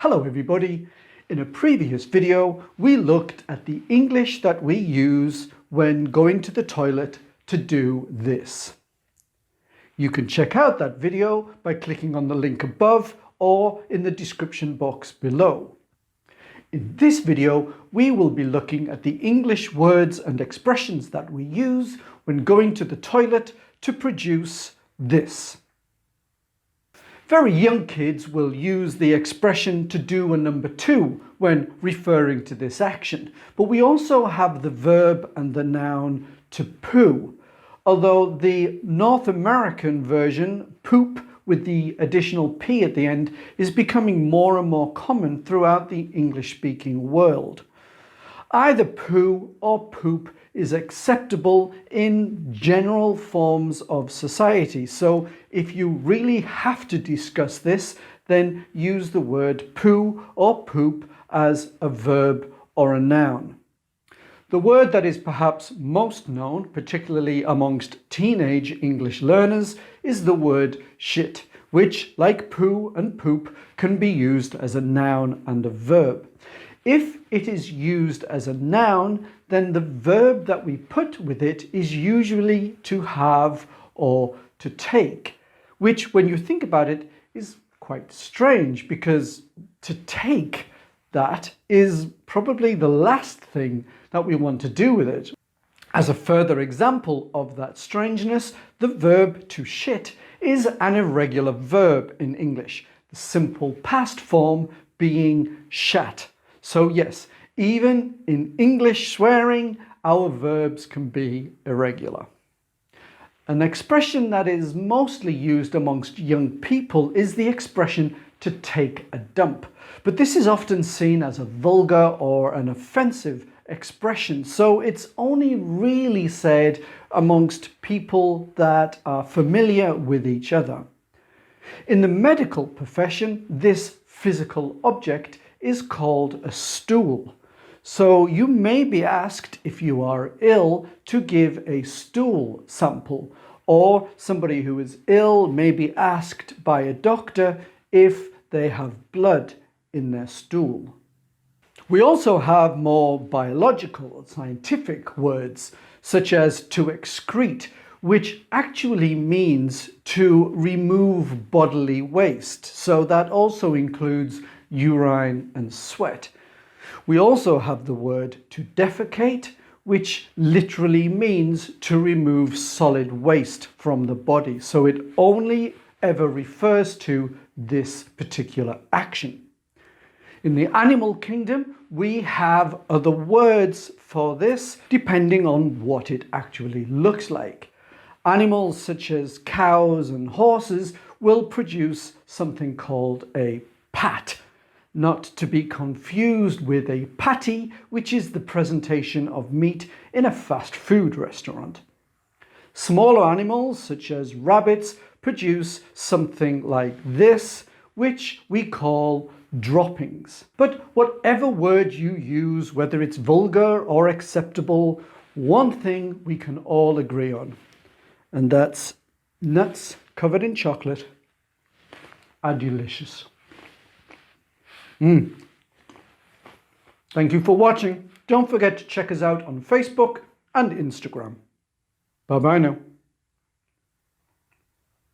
Hello everybody. In a previous video, we looked at the English that we use when going to the toilet to do this. You can check out that video by clicking on the link above or in the description box below. In this video, we will be looking at the English words and expressions that we use when going to the toilet to produce this. Very young kids will use the expression to do a number two when referring to this action, but we also have the verb and the noun to poo, although the North American version, poop with the additional P at the end, is becoming more and more common throughout the English-speaking world. Either poo or poop is acceptable in general forms of society. So if you really have to discuss this, then use the word poo or poop as a verb or a noun. The word that is perhaps most known, particularly amongst teenage English learners, is the word shit, which, like poo and poop, can be used as a noun and a verb. If it is used as a noun, then the verb that we put with it is usually to have or to take, which, when you think about it, is quite strange, because to take that is probably the last thing that we want to do with it. As a further example of that strangeness, the verb to shit is an irregular verb in English, the simple past form being shat. So yes, even in English swearing, our verbs can be irregular. An expression that is mostly used amongst young people is the expression to take a dump. But this is often seen as a vulgar or an offensive expression, so it's only really said amongst people that are familiar with each other. In the medical profession, this physical object is called a stool. So you may be asked, if you are ill, to give a stool sample, or somebody who is ill may be asked by a doctor if they have blood in their stool. We also have more biological, scientific words, such as to excrete, which actually means to remove bodily waste. So that also includes urine and sweat. We also have the word to defecate, which literally means to remove solid waste from the body. So it only ever refers to this particular action. In the animal kingdom, we have other words for this depending on what it actually looks like. Animals such as cows and horses will produce something called a pat, not to be confused with a patty, which is the presentation of meat in a fast food restaurant. Smaller animals such as rabbits produce something like this, which we call droppings. But whatever word you use, whether it's vulgar or acceptable, one thing we can all agree on, and that's nuts covered in chocolate are delicious. Thank you for watching. Don't forget to check us out on Facebook and Instagram. Bye bye now.